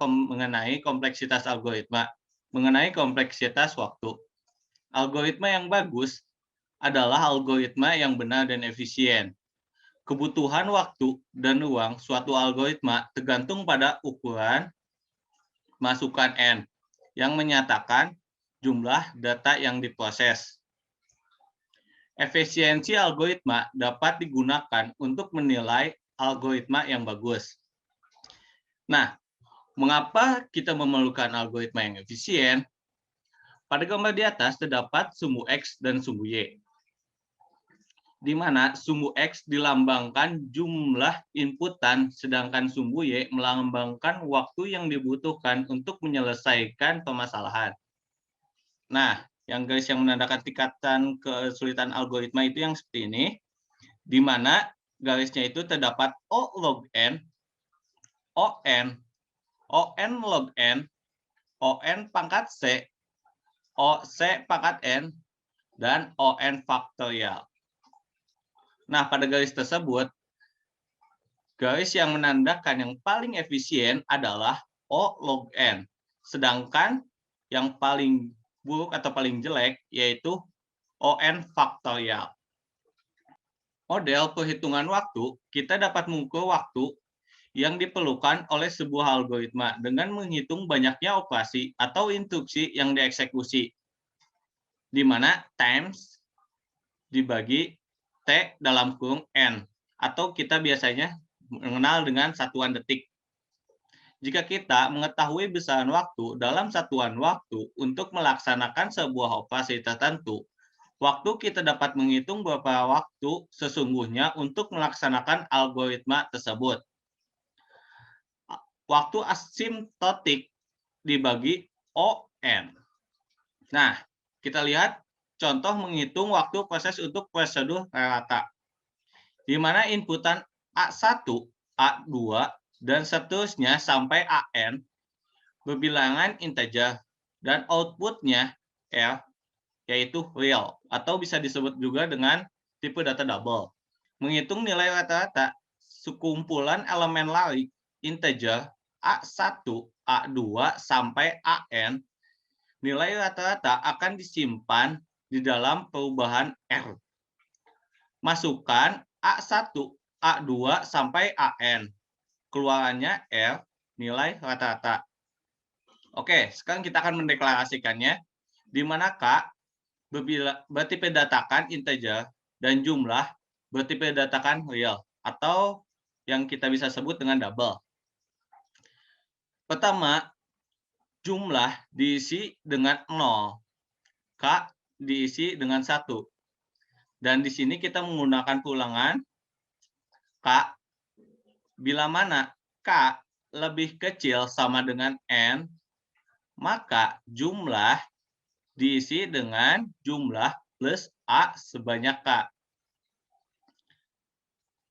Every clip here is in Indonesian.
mengenai kompleksitas algoritma, mengenai kompleksitas waktu. Algoritma yang bagus adalah algoritma yang benar dan efisien. Kebutuhan waktu dan ruang suatu algoritma tergantung pada ukuran masukan N yang menyatakan jumlah data yang diproses. Efisiensi algoritma dapat digunakan untuk menilai algoritma yang bagus. Nah, mengapa kita memerlukan algoritma yang efisien? Pada gambar di atas terdapat sumbu X dan sumbu Y, di mana sumbu X dilambangkan jumlah inputan, sedangkan sumbu Y melambangkan waktu yang dibutuhkan untuk menyelesaikan permasalahan. Nah, yang garis yang menandakan tingkatan kesulitan algoritma itu yang seperti ini, di mana garisnya itu terdapat O log N, ON, ON log N, ON pangkat C, OC pangkat N, dan ON faktorial. Nah, pada garis tersebut, garis yang menandakan yang paling efisien adalah O log N. Sedangkan yang paling buruk atau paling jelek yaitu ON faktorial. Model perhitungan waktu, kita dapat mengukur waktu yang diperlukan oleh sebuah algoritma dengan menghitung banyaknya operasi atau instruksi yang dieksekusi, di mana times dibagi T dalam kurung N, atau kita biasanya mengenal dengan satuan detik. Jika kita mengetahui besaran waktu dalam satuan waktu untuk melaksanakan sebuah operasi tertentu, waktu kita dapat menghitung berapa waktu sesungguhnya untuk melaksanakan algoritma tersebut. Waktu asimptotik dibagi ON. Nah, kita lihat contoh menghitung waktu proses untuk prosedur rata, di mana inputan A1, A2, dan seterusnya sampai AN berbilangan integer, dan outputnya R, yaitu real, atau bisa disebut juga dengan tipe data double. Menghitung nilai rata-rata sekumpulan elemen larik integer A1, A2, sampai AN, nilai rata-rata akan disimpan di dalam perubahan R. Masukkan A1, A2, sampai AN. Keluarannya R, nilai rata-rata. Oke, sekarang kita akan mendeklarasikannya, di mana K bertipe datakan integer dan jumlah bertipe datakan real, atau yang kita bisa sebut dengan double. Pertama, jumlah diisi dengan 0, K diisi dengan 1. Dan di sini kita menggunakan pulangan K bila mana K lebih kecil sama dengan N, maka jumlah diisi dengan jumlah plus A sebanyak K.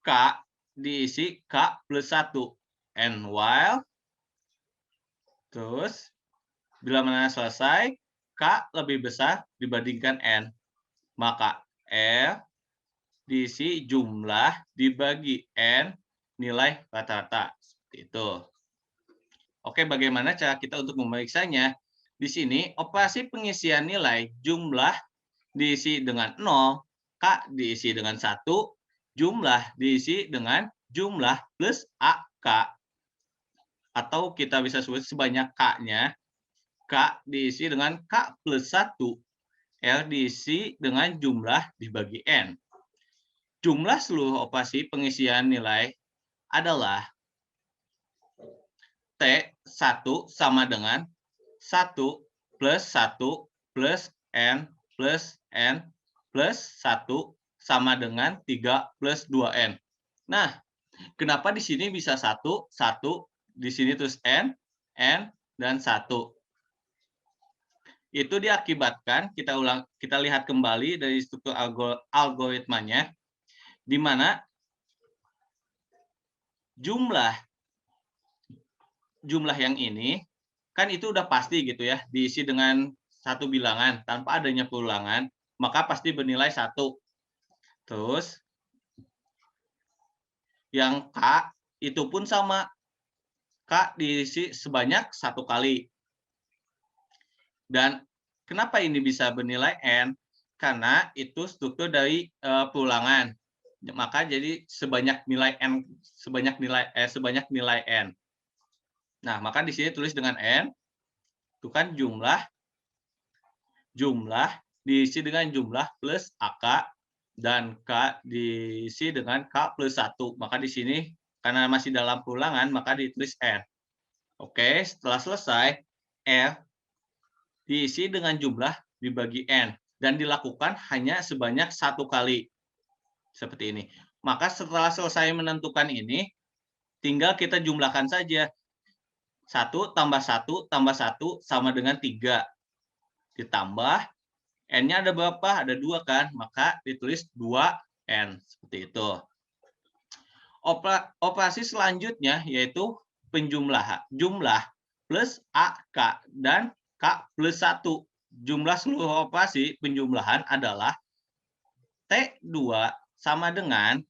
K diisi K plus 1. And while, terus, bila mana selesai, K lebih besar dibandingkan N, maka R diisi jumlah dibagi N nilai rata-rata. Seperti itu. Oke, bagaimana cara kita untuk memeriksanya? Di sini, operasi pengisian nilai jumlah diisi dengan 0, K diisi dengan 1, jumlah diisi dengan jumlah plus AK. Atau kita bisa sebut sebanyak K-nya. K diisi dengan K plus 1, R diisi dengan jumlah dibagi N. Jumlah seluruh operasi pengisian nilai adalah T1 sama dengan 1 plus 1 plus N plus N plus 1 sama dengan 3 plus 2N. Nah, kenapa di sini bisa 1, 1, di sini terus N, dan 1? Itu diakibatkan, kita lihat kembali dari struktur algoritmanya, di mana jumlah yang ini kan itu udah pasti gitu ya, diisi dengan satu bilangan tanpa adanya pengulangan, maka pasti bernilai 1. Terus yang K itu pun sama. K diisi sebanyak 1 kali. Dan kenapa ini bisa bernilai N? Karena itu struktur dari pulangan. Maka jadi sebanyak nilai N, sebanyak nilai N. Nah, maka di sini tulis dengan N, itu kan jumlah diisi dengan jumlah plus AK, dan K diisi dengan K plus 1. Maka di sini karena masih dalam pulangan, maka ditulis N. Oke, setelah selesai, F diisi dengan jumlah dibagi N, dan dilakukan hanya sebanyak 1 kali. Seperti ini. Maka setelah selesai menentukan ini, tinggal kita jumlahkan saja. 1 tambah 1 tambah 1 sama dengan 3. Ditambah, N-nya ada berapa? Ada 2 kan? Maka ditulis 2N. Seperti itu. Operasi selanjutnya yaitu penjumlahan. Jumlah plus AK dan K plus 1. Jumlah seluruh operasi penjumlahan adalah T2 sama dengan,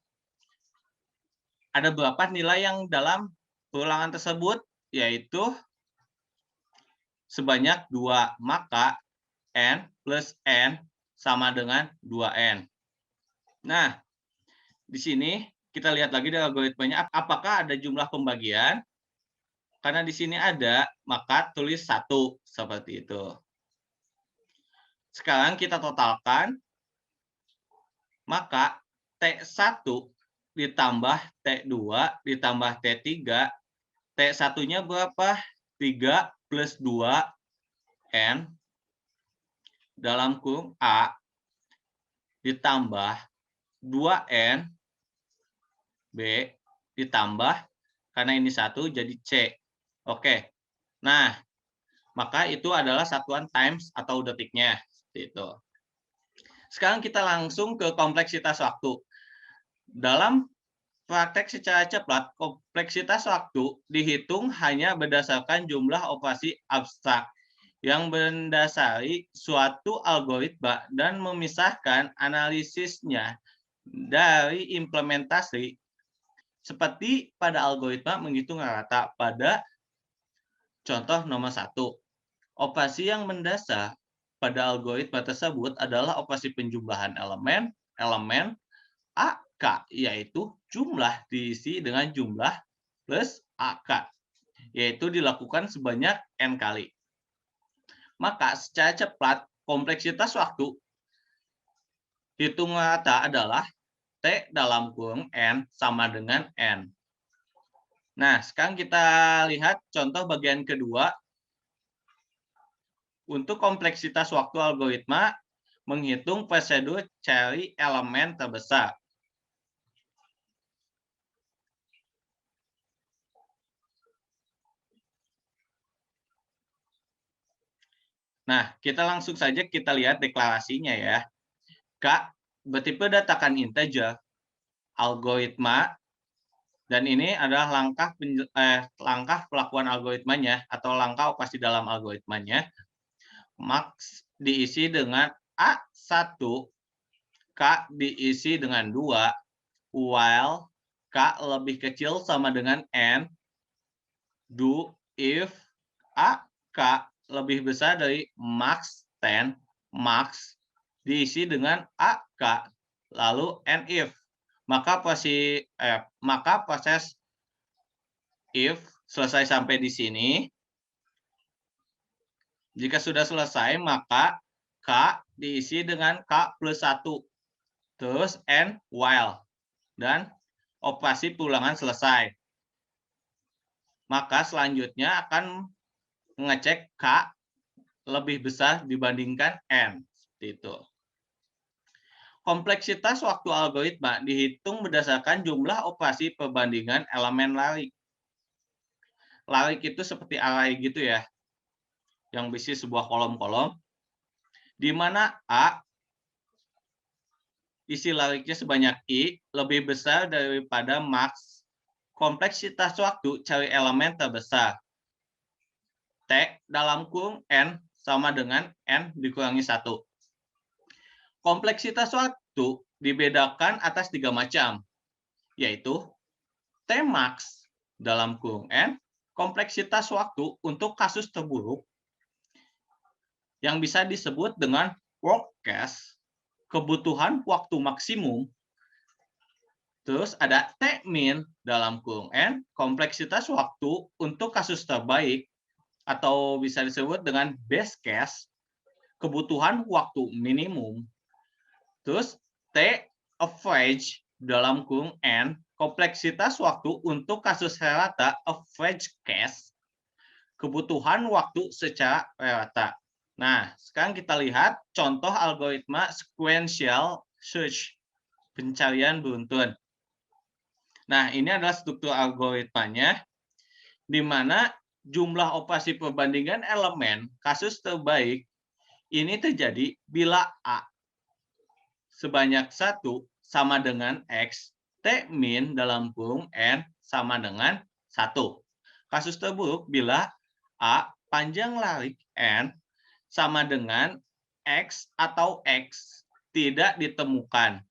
ada berapa nilai yang dalam ulangan tersebut? Yaitu sebanyak 2. Maka N plus N sama dengan 2N. Nah, di sini kita lihat lagi dari algoritmanya, apakah ada jumlah pembagian? Karena di sini ada, maka tulis 1. Seperti itu. Sekarang kita totalkan, maka T1 ditambah T2 ditambah T3, T1-nya berapa? 3 plus 2N dalam kurung A ditambah 2N B ditambah, karena ini 1 jadi C. Oke. Nah, maka itu adalah satuan times atau detiknya. Seperti itu. Sekarang kita langsung ke kompleksitas waktu. Dalam praktek secara cepat, kompleksitas waktu dihitung hanya berdasarkan jumlah operasi abstrak yang mendasari suatu algoritma dan memisahkan analisisnya dari implementasi, seperti pada algoritma menghitung rata. Pada contoh nomor 1, operasi yang mendasar pada algoritma tersebut adalah operasi penjumlahan elemen AK, yaitu jumlah diisi dengan jumlah plus AK, yaitu dilakukan sebanyak N kali. Maka secara cepat, kompleksitas waktu hitung rata adalah T dalam kurung N sama dengan N. Nah, sekarang kita lihat contoh bagian kedua. Untuk kompleksitas waktu algoritma, menghitung prosedur cari elemen terbesar. Nah, kita langsung saja kita lihat deklarasinya ya. K bertipe datakan integer, algoritma, dan ini adalah langkah pelakuan algoritmanya atau langkah operasi dalam algoritmanya. Max diisi dengan A1, K diisi dengan 2, while K lebih kecil sama dengan N, do if AK lebih besar dari max 10, max diisi dengan AK, lalu and if. Maka proses if selesai sampai di sini. Jika sudah selesai, maka K diisi dengan K plus 1. Terus and while. Dan operasi pulangan selesai. Maka selanjutnya akan mengecek K lebih besar dibandingkan N. Seperti itu. Kompleksitas waktu algoritma dihitung berdasarkan jumlah operasi perbandingan elemen larik. Larik itu seperti array gitu ya, yang berisi sebuah kolom-kolom, di mana A isi lariknya sebanyak I lebih besar daripada max kompleksitas waktu cari elemen terbesar. T dalam kurung N sama dengan N dikurangi 1. Kompleksitas waktu dibedakan atas 3 macam, yaitu T max dalam kurung N, kompleksitas waktu untuk kasus terburuk yang bisa disebut dengan worst case, kebutuhan waktu maksimum. Terus ada T-min dalam kurung N, kompleksitas waktu untuk kasus terbaik atau bisa disebut dengan best case, kebutuhan waktu minimum. Terus T average dalam kurung N, kompleksitas waktu untuk kasus rata average case, kebutuhan waktu secara rata. Nah, sekarang kita lihat contoh algoritma sequential search, pencarian beruntun. Nah, ini adalah struktur algoritmanya, di mana jumlah operasi perbandingan elemen kasus terbaik ini terjadi bila A sebanyak 1 sama dengan X, T min dalam kurung N sama dengan 1. Kasus terburuk bila A panjang larik N sama dengan X atau X tidak ditemukan.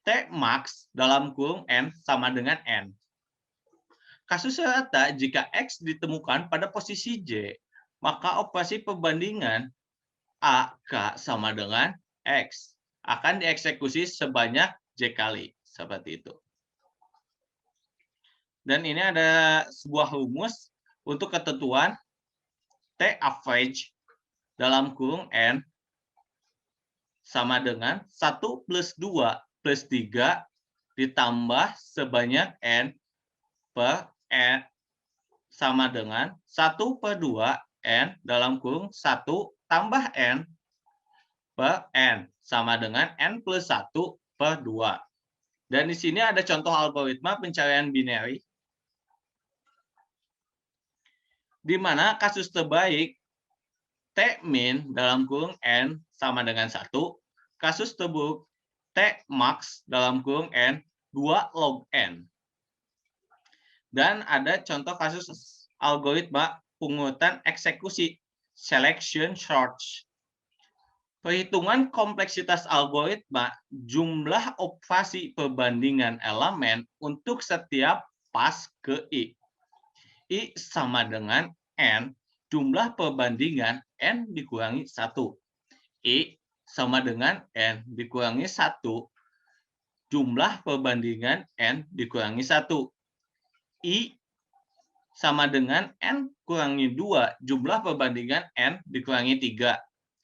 T max dalam kurung N sama dengan N. Kasus rata jika X ditemukan pada posisi J, maka operasi perbandingan AK sama dengan X akan dieksekusi sebanyak J kali. Seperti itu. Dan ini ada sebuah rumus untuk ketentuan T average dalam kurung N sama dengan 1 plus 2 plus 3 ditambah sebanyak N per N sama dengan 1 per 2 N dalam kurung 1 tambah N per N sama dengan N plus 1 per 2. Dan di sini ada contoh algoritma pencarian binary di mana kasus terbaik T min dalam kurung N sama dengan 1, kasus terburuk T max dalam kurung N 2 log N. Dan ada contoh kasus algoritma pengurutan eksekusi selection search. Perhitungan kompleksitas algoritma jumlah operasi perbandingan elemen untuk setiap pas ke I. I sama dengan N jumlah perbandingan N dikurangi 1. I sama dengan N dikurangi 1 jumlah perbandingan N dikurangi 1. I sama dengan N kurangi 2 jumlah perbandingan N dikurangi 3.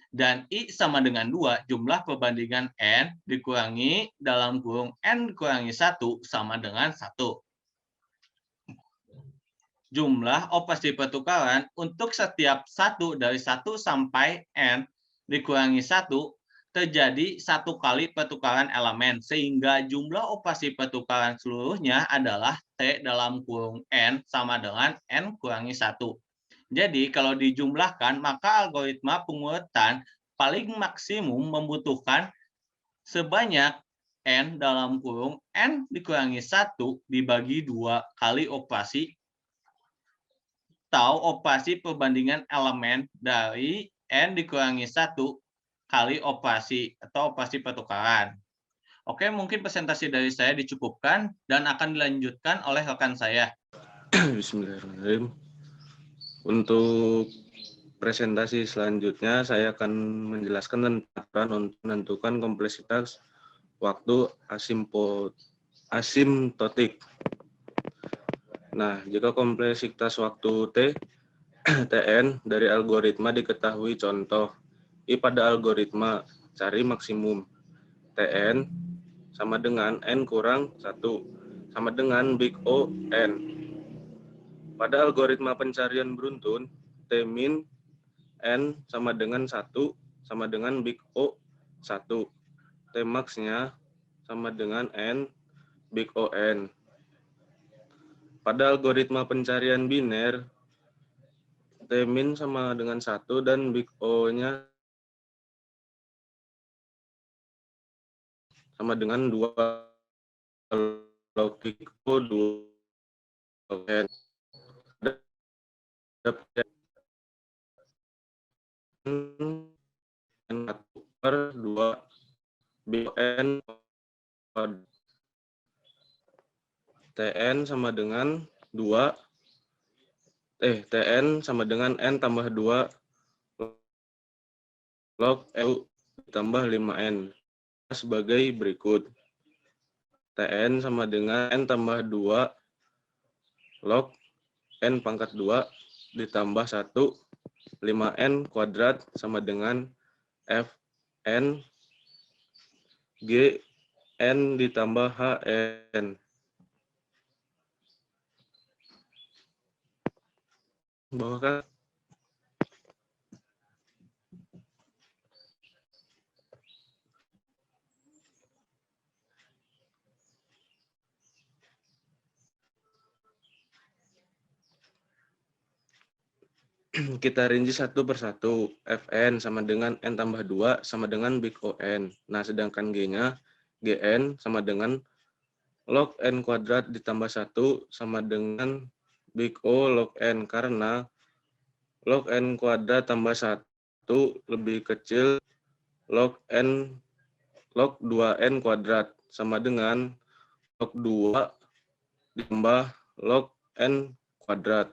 Dan I sama dengan 2 jumlah perbandingan N dikurangi dalam kurung N kurangi 1 sama dengan 1. Jumlah operasi pertukaran untuk setiap 1 dari 1 sampai N dikurangi 1 terjadi 1 kali pertukaran elemen, sehingga jumlah operasi pertukaran seluruhnya adalah T dalam kurung N sama dengan N kurangi 1. Jadi kalau dijumlahkan, maka algoritma pengurutan paling maksimum membutuhkan sebanyak N dalam kurung N dikurangi 1 dibagi 2 kali operasi atau operasi perbandingan elemen dari N dikurangi 1 kali operasi atau operasi pertukaran. Oke, mungkin presentasi dari saya dicukupkan dan akan dilanjutkan oleh rekan saya. Bismillahirrahmanirrahim. Untuk presentasi selanjutnya, saya akan menjelaskan tentang untuk menentukan kompleksitas waktu asimtotik. Nah, jika kompleksitas waktu Tn dari algoritma diketahui, contoh I pada algoritma cari maksimum Tn sama dengan N kurang 1 sama dengan big O N. Pada algoritma pencarian beruntun, T min N sama dengan 1 sama dengan big O 1. T max-nya sama dengan N big O N. Pada algoritma pencarian biner, T min sama dengan 1 dan big O-nya sama dengan 2 log big O 2 log N. N 1 per 2 big O N Tn sama dengan 2 Tn sama dengan N tambah 2 log L ditambah 5N. Sebagai berikut. Tn sama dengan N tambah 2 log N pangkat 2 ditambah 1 5N kuadrat sama dengan Fn G N ditambah Hn. Bawah kan? Kita rinci satu persatu. Fn sama dengan N tambah 2 sama dengan big On. Nah, sedangkan G-nya, Gn sama dengan log N kuadrat ditambah 1 sama dengan big O log N. Karena log N kuadrat tambah 1 lebih kecil log 2N kuadrat sama dengan log 2 ditambah log N kuadrat.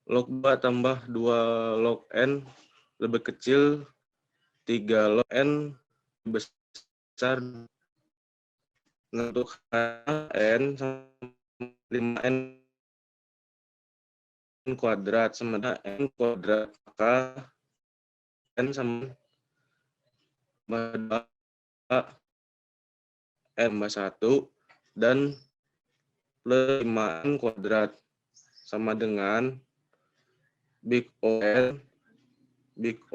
Log 2 tambah 2 log N lebih kecil 3 log N besar. Untuk N sama 5N kuadrat sama dengan N kuadrat. Maka N sama N tambah 1 dan plus 5N kuadrat sama dengan big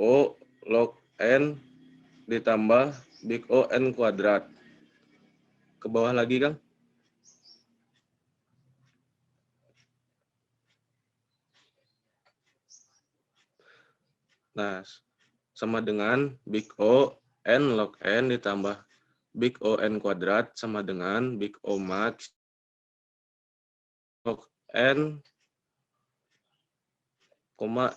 O log N ditambah big O N kuadrat. Ke bawah lagi, Kang. Nah, sama dengan big O N log N ditambah big O N kuadrat sama dengan big O max log N,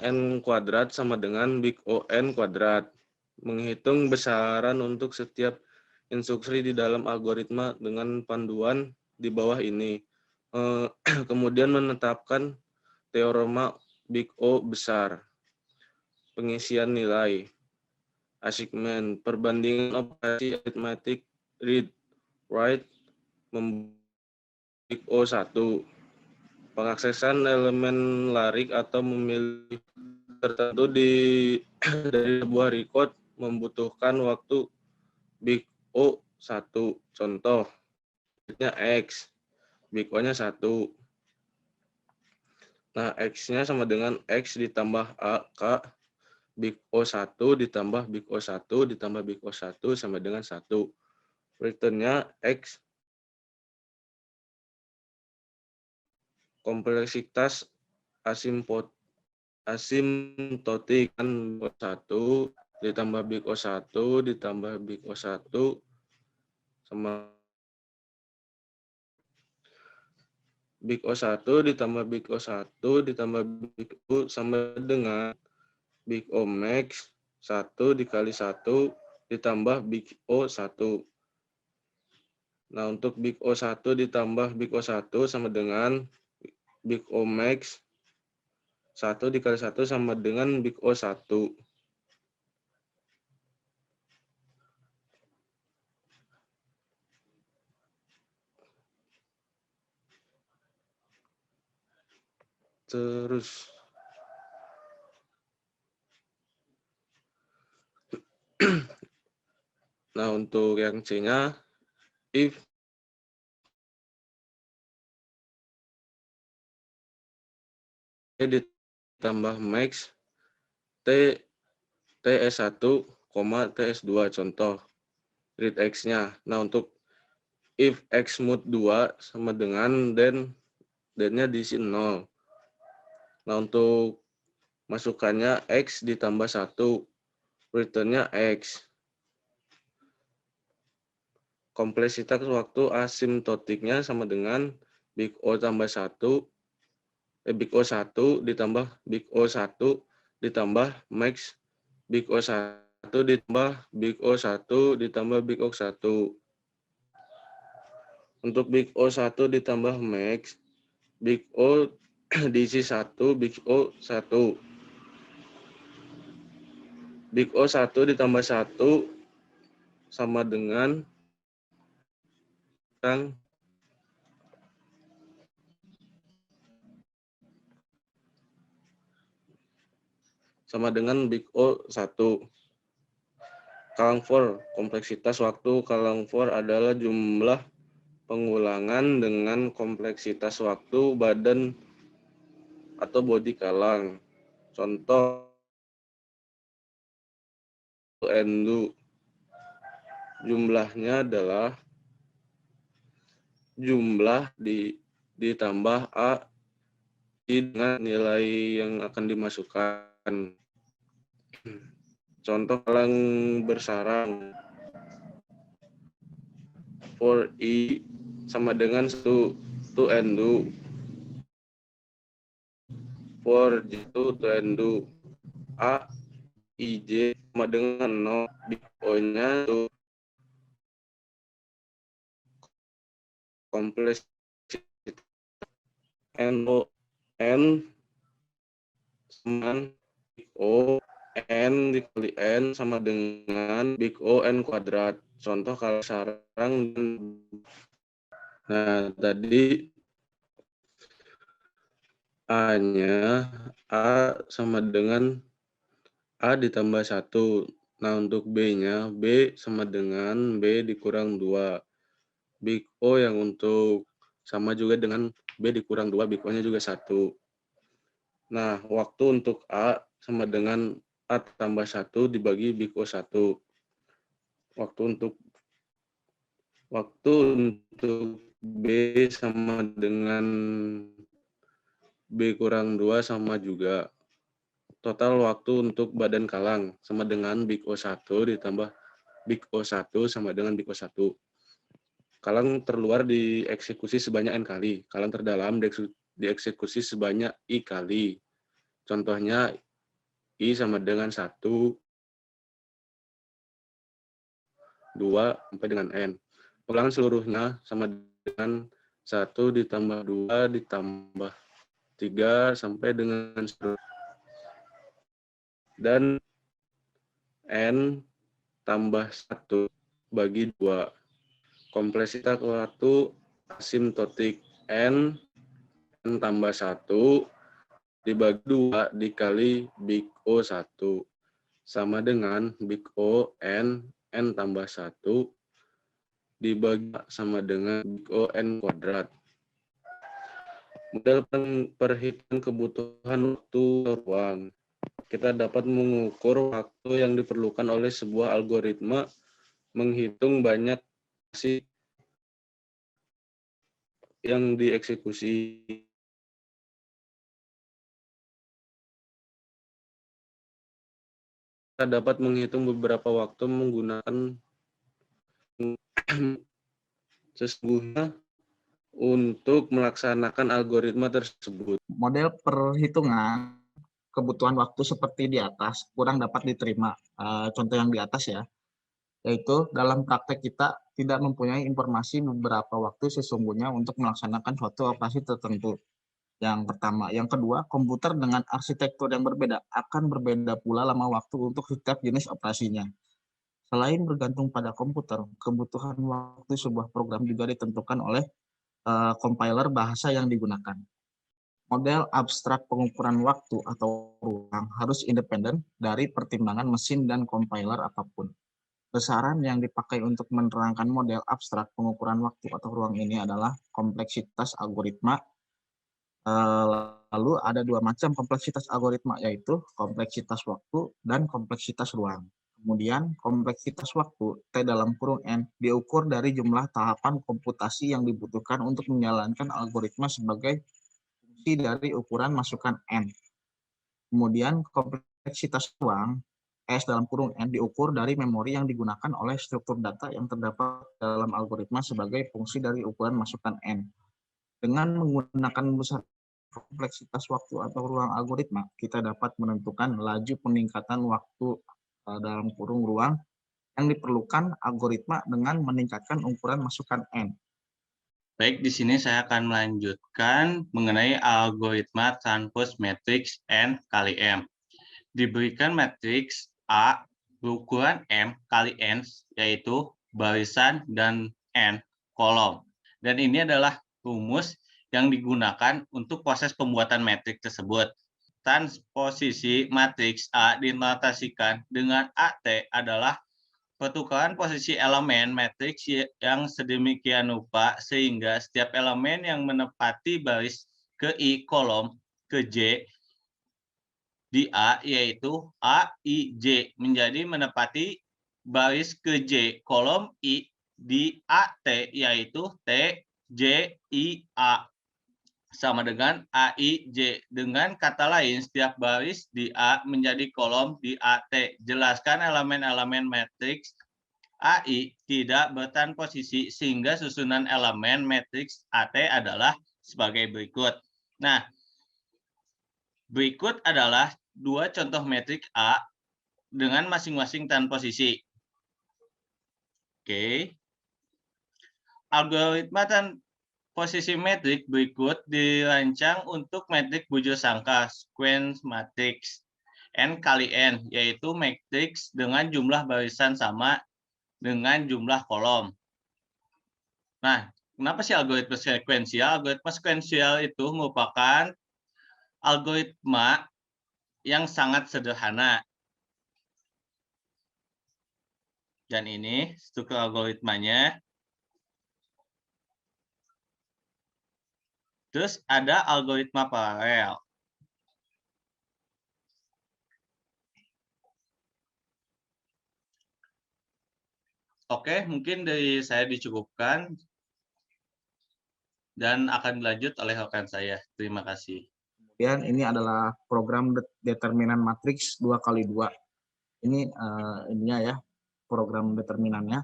N kuadrat sama dengan big O N kuadrat. Menghitung besaran untuk setiap instruksi di dalam algoritma dengan panduan di bawah ini. Kemudian menetapkan teorema big O besar. Pengisian nilai. Assignment, perbandingan operasi aritmatik read, write, big O1. Pengaksesan elemen larik atau memilih tertentu dari sebuah record membutuhkan waktu big O1. Contoh, nya X, big O-nya 1. Nah, X-nya sama dengan X ditambah AK, big O1 ditambah big O1 ditambah big O1 sama dengan 1. Return-nya X. Kompleksitas asimtotik kan 1 ditambah big O1 ditambah big O1 sama big O1 ditambah big O1 ditambah big O sama dengan big O max 1 dikali 1 ditambah big O1. Nah, untuk big O1 ditambah big O1 sama dengan big O max 1 dikali 1 sama dengan big O1. Terus nah, untuk yang C-nya, if ditambah max TS1, TS2 contoh read X-nya. Nah, untuk if X mod 2 sama dengan then-nya diisi 0. Nah, untuk masukannya X ditambah 1, return-nya X. Kompleksitas waktu asimtotiknya sama dengan big O tambah 1, big O1 ditambah big O1 ditambah max big O1 ditambah big O1 ditambah big O1. Untuk big O1 ditambah max, big O diisi 1 big O 1. Big O 1 ditambah 1 sama dengan yang Big O 1. Kalang for, kompleksitas waktu kalang for adalah jumlah pengulangan dengan kompleksitas waktu badan atau bodi kalang. Contoh endu, jumlahnya adalah jumlah ditambah A dengan nilai yang akan dimasukkan. Contoh kalang bersarang. For I sama dengan 1 endu. For J 2 endu. A IJ sama dengan 0. Big O-nya itu kompleksitas N sama Big O N dikali N sama dengan Big O N kuadrat. Contoh kalau sarang. Nah, tadi A-nya A sama dengan A ditambah 1. Nah, untuk B-nya B sama dengan B dikurang 2. Big O yang untuk sama juga dengan B dikurang 2, Big O-nya juga 1. Nah, waktu untuk A sama dengan A tambah 1 dibagi Big O 1. Waktu untuk B sama dengan B kurang 2 sama juga. Total waktu untuk badan kalang sama dengan Big O 1 ditambah Big O 1 sama dengan Big O 1. Kalang terluar dieksekusi sebanyak N kali. Kalang terdalam dieksekusi sebanyak I kali. Contohnya I sama dengan 1, 2, sampai dengan N. Pengulangan seluruhnya sama dengan 1 ditambah 2 ditambah 3 sampai dengan 1. Dan N tambah 1 bagi 2. Kompleksitas waktu asimtotik N tambah 1 dibagi 2 dikali Big O 1 sama dengan Big O N tambah 1 dibagi sama dengan Big O N kuadrat. Model perhitungan kebutuhan waktu ruang. Kita dapat mengukur waktu yang diperlukan oleh sebuah algoritma menghitung banyak aksi yang dieksekusi. Kita dapat menghitung beberapa waktu menggunakan sesungguhnya untuk melaksanakan algoritma tersebut. Model perhitungan kebutuhan waktu seperti di atas kurang dapat diterima. Contoh yang di atas ya, yaitu dalam praktek kita tidak mempunyai informasi beberapa waktu sesungguhnya untuk melaksanakan suatu operasi tertentu. Yang pertama. Yang kedua, komputer dengan arsitektur yang berbeda akan berbeda pula lama waktu untuk setiap jenis operasinya. Selain bergantung pada komputer, kebutuhan waktu sebuah program juga ditentukan oleh compiler bahasa yang digunakan. Model abstrak pengukuran waktu atau ruang harus independen dari pertimbangan mesin dan compiler apapun. Besaran yang dipakai untuk menerangkan model abstrak pengukuran waktu atau ruang ini adalah kompleksitas algoritma. Lalu ada dua macam kompleksitas algoritma, yaitu kompleksitas waktu dan kompleksitas ruang. Kemudian kompleksitas waktu T dalam kurung N diukur dari jumlah tahapan komputasi yang dibutuhkan untuk menjalankan algoritma sebagai fungsi dari ukuran masukan N. Kemudian kompleksitas ruang S dalam kurung N diukur dari memori yang digunakan oleh struktur data yang terdapat dalam algoritma sebagai fungsi dari ukuran masukan N. Dengan menggunakan besar kompleksitas waktu atau ruang algoritma, kita dapat menentukan laju peningkatan waktu dalam kurung ruang yang diperlukan algoritma dengan meningkatkan ukuran masukan N. Baik, di sini saya akan melanjutkan mengenai algoritma transpose matrix N kali M. Diberikan matriks A berukuran M kali N, yaitu barisan dan N kolom. Dan ini adalah rumus yang digunakan untuk proses pembuatan matriks tersebut. Transposisi matriks A dinotasikan dengan AT adalah pertukaran posisi elemen matriks yang sedemikian rupa sehingga setiap elemen yang menepati baris ke I kolom ke J di A yaitu A, I, J menjadi menepati baris ke J kolom I di AT yaitu T, J, I, A sama dengan AI, J. Dengan kata lain, setiap baris di A menjadi kolom di AT. Jelaskan elemen-elemen matriks AI tidak bertransposisi sehingga susunan elemen matriks AT adalah sebagai berikut. Nah, berikut adalah dua contoh matriks A dengan masing-masing transposisi. Oke. Algoritma posisi metrik berikut dirancang untuk metrik bujur sangka sequence matrix N kali N, yaitu matriks dengan jumlah barisan sama dengan jumlah kolom. Nah, kenapa sih algoritma sekuensial? Algoritma sekuensial itu merupakan algoritma yang sangat sederhana. Dan ini struktur algoritmanya. Terus ada algoritma paralel. Oke, mungkin dari saya dicukupkan dan akan dilanjut oleh rekan saya. Terima kasih. Kemudian ini adalah program determinan matriks 2x2. Ini ininya ya, program determinannya.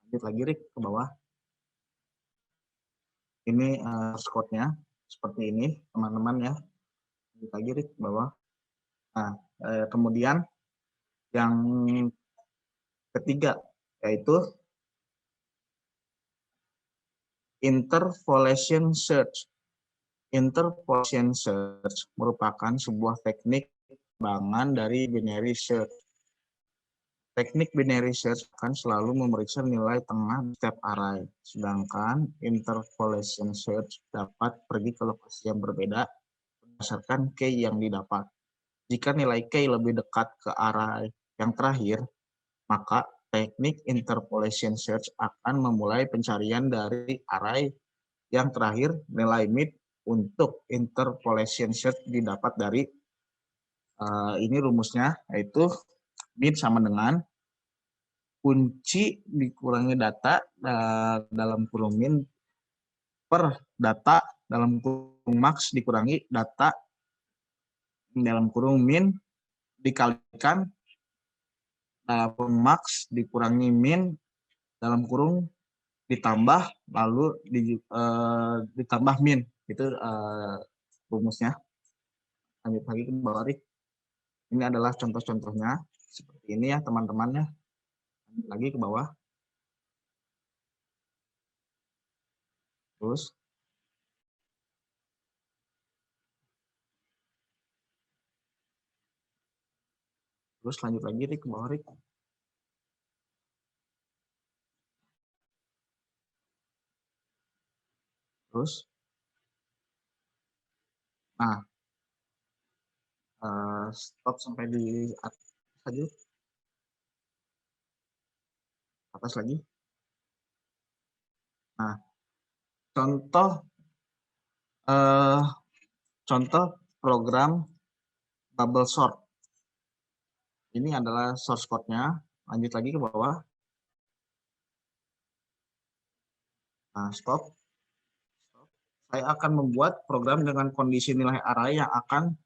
Lanjut lagi Rik ke bawah. Ini source-nya seperti ini, teman-teman ya. Lanjut lagi Rik ke bawah. Nah, kemudian yang ketiga yaitu interpolation search. Interpolation search merupakan sebuah teknik pengembangan dari binary search. Teknik binary search akan selalu memeriksa nilai tengah di setiap array, sedangkan interpolation search dapat pergi ke lokasi yang berbeda berdasarkan key yang didapat. Jika nilai key lebih dekat ke array yang terakhir, maka teknik interpolation search akan memulai pencarian dari array yang terakhir. Nilai mid untuk interpolation search didapat dari ini rumusnya, yaitu mid sama dengan kunci dikurangi data dalam kurung min per data dalam kurung max dikurangi data dalam kurung min dikalikan dalam kurung max dikurangi min dalam kurung ditambah lalu ditambah min. Itu rumusnya. Lanjut lagi ke bawah. Ini adalah contoh-contohnya seperti ini ya teman-teman ya. Lanjut lagi ke bawah. Terus lanjut lagi ke bawah. Terus, nah, stop sampai di atas aja. Atas lagi. Nah, contoh program bubble sort. Ini adalah source code-nya. Lanjut lagi ke bawah. Nah, stop. Saya akan membuat program dengan kondisi nilai array yang akan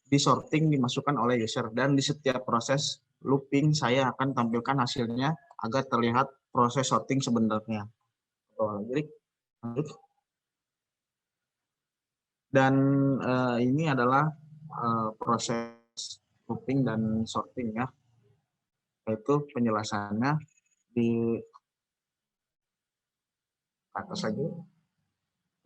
disorting dimasukkan oleh user, dan di setiap proses looping saya akan tampilkan hasilnya agar terlihat proses sorting sebenarnya. Dan ini adalah proses looping dan sorting ya, yaitu penjelasannya di atas saja.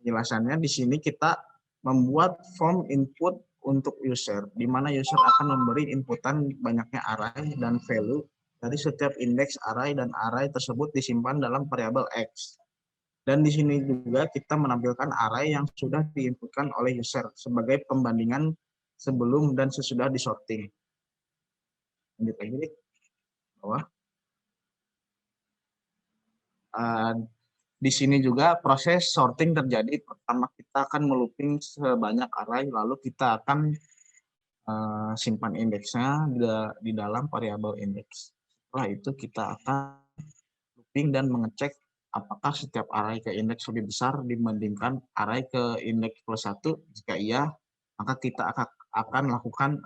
Penjelasannya di sini kita membuat form input untuk user, di mana user akan memberi inputan banyaknya array dan value dari setiap indeks array, dan array tersebut disimpan dalam variabel X. Dan di sini juga kita menampilkan array yang sudah diinputkan oleh user sebagai pembandingan sebelum dan sesudah disorting. Lanjut lagi nih, bawah. Di sini juga proses sorting terjadi. Pertama kita akan melooping sebanyak array, lalu kita akan simpan indeksnya di dalam variabel indeks. Setelah itu kita akan looping dan mengecek apakah setiap array ke indeks lebih besar dibandingkan array ke indeks plus 1. Jika iya, maka kita akan lakukan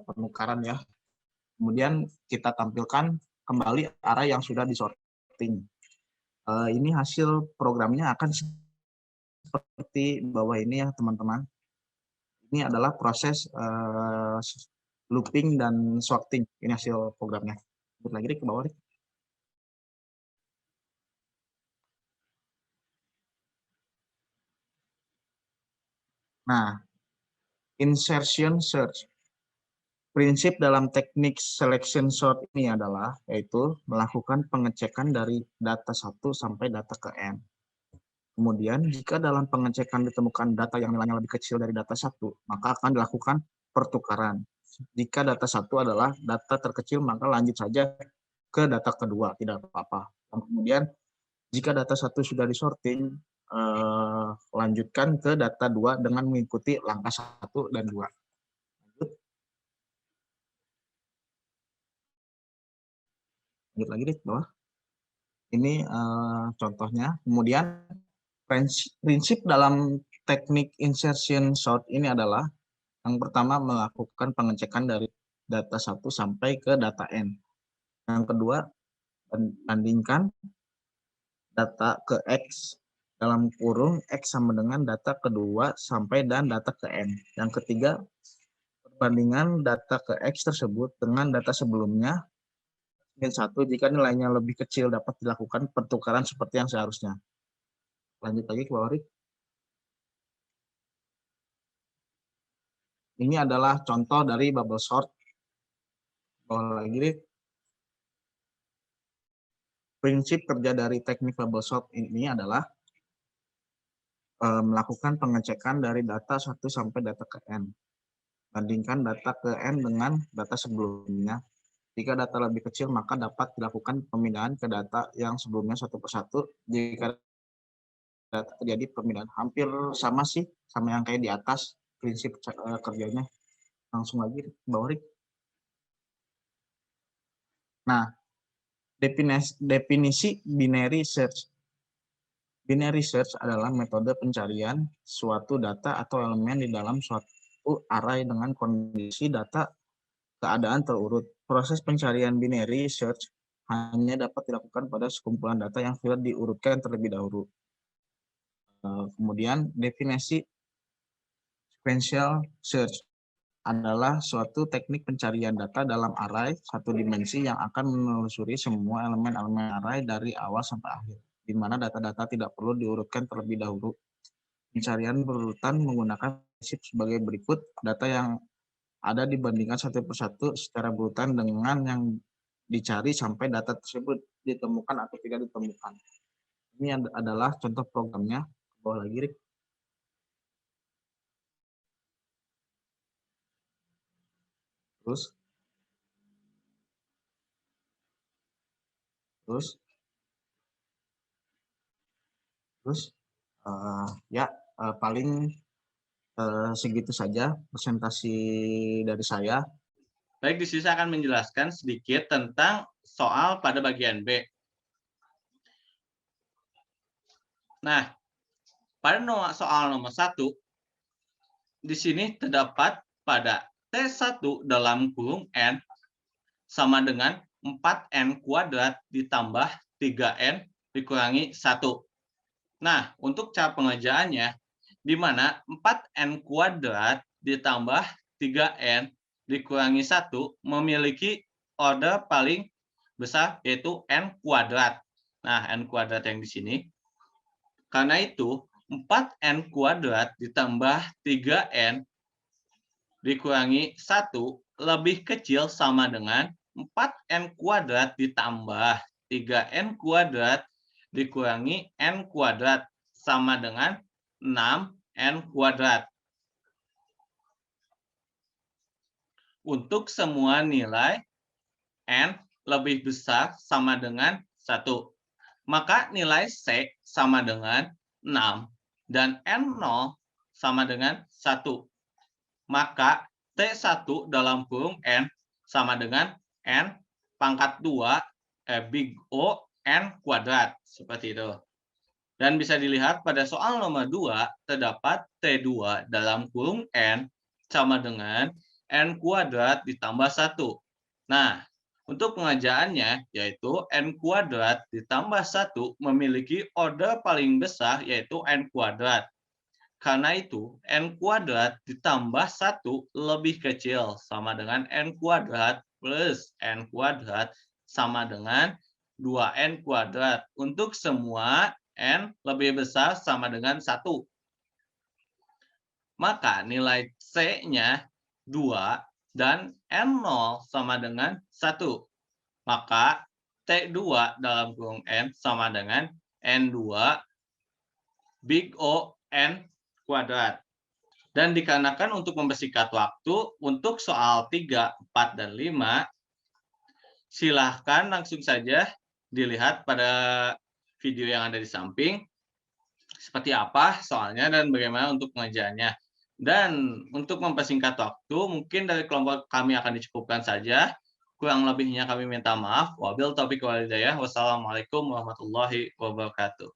penukaran ya. Kemudian kita tampilkan kembali array yang sudah disorting. Ini hasil programnya akan seperti bawah ini ya teman-teman. Ini adalah proses looping dan sorting. Ini hasil programnya. Lanjut lagi ke bawah. Nah, insertion search. Prinsip dalam teknik selection sort ini adalah yaitu melakukan pengecekan dari data 1 sampai data ke n. Kemudian jika dalam pengecekan ditemukan data yang nilainya lebih kecil dari data 1, maka akan dilakukan pertukaran. Jika data 1 adalah data terkecil, maka lanjut saja ke data kedua, tidak apa-apa. Dan kemudian jika data 1 sudah disorting, lanjutkan ke data 2 dengan mengikuti langkah 1 dan 2. Lanjut lagi deh bawah. Ini contohnya. Kemudian prinsip dalam teknik insertion sort ini adalah yang pertama melakukan pengecekan dari data 1 sampai ke data n. Yang kedua, bandingkan data ke X dalam kurung X sama dengan data kedua sampai dan data ke n. Yang ketiga, perbandingan data ke X tersebut dengan data sebelumnya. Min 1 jika nilainya lebih kecil dapat dilakukan pertukaran seperti yang seharusnya. Lanjut lagi ke bawah. Ini adalah contoh dari bubble sort. Bawah lagi. Prinsip kerja dari teknik bubble sort ini adalah melakukan pengecekan dari data 1 sampai data ke n. Bandingkan data ke n dengan data sebelumnya. Jika data lebih kecil, maka dapat dilakukan pemindahan ke data yang sebelumnya satu persatu. Jika data terjadi pemindahan hampir sama sih, sama yang kayak di atas prinsip kerjanya. Langsung lagi ke bawah. Nah, definisi binary search. Binary search adalah metode pencarian suatu data atau elemen di dalam suatu array dengan kondisi data keadaan terurut. Proses pencarian binary search hanya dapat dilakukan pada sekumpulan data yang sudah diurutkan terlebih dahulu. Kemudian definisi sequential search adalah suatu teknik pencarian data dalam array satu dimensi yang akan menelusuri semua elemen-elemen array dari awal sampai akhir, di mana data-data tidak perlu diurutkan terlebih dahulu. Pencarian berurutan menggunakan prinsip sebagai berikut: data yang ada dibandingkan satu persatu secara berurutan dengan yang dicari sampai data tersebut ditemukan atau tidak ditemukan. Ini adalah contoh programnya. Bawah lagi, Rik. Paling segitu saja presentasi dari saya. Baik, di sini saya akan menjelaskan sedikit tentang soal pada bagian B. Nah, pada soal nomor 1, di sini terdapat pada T1 dalam kurung N sama dengan 4N kuadrat ditambah 3N dikurangi 1. Nah, untuk cara pengerjaannya, di mana 4N kuadrat ditambah 3N dikurangi 1 memiliki order paling besar, yaitu N kuadrat. Nah, N kuadrat yang di sini. Karena itu, 4n kuadrat ditambah 3n dikurangi 1 lebih kecil sama dengan 4n kuadrat ditambah 3n kuadrat dikurangi n kuadrat sama dengan 6n kuadrat. Untuk semua nilai n lebih besar sama dengan 1. Maka nilai C sama dengan 6 dan N0 sama dengan 1. Maka T1 dalam kurung N sama dengan N pangkat 2 big O N kuadrat. Seperti itu. Dan bisa dilihat pada soal nomor 2 terdapat T2 dalam kurung N sama dengan N kuadrat ditambah 1. Nah, untuk pengerjaannya yaitu N kuadrat ditambah 1 memiliki order paling besar yaitu N kuadrat. Karena itu, N kuadrat ditambah 1 lebih kecil sama dengan N kuadrat plus N kuadrat sama dengan 2N kuadrat. Untuk semua N lebih besar sama dengan 1. Maka nilai C-nya 2 dan N0 sama dengan 1. Maka T2 dalam kurung N sama dengan N2 big O N kuadrat. Dan dikarenakan untuk mempersingkat waktu, untuk soal 3, 4, dan 5, silahkan langsung saja dilihat pada video yang ada di samping, seperti apa soalnya dan bagaimana untuk pengerjaannya. Dan untuk mempersingkat waktu, mungkin dari kelompok kami akan dicukupkan saja. Kurang lebihnya kami minta maaf. Wabil taufiq wal hidayah. Wassalamualaikum warahmatullahi wabarakatuh.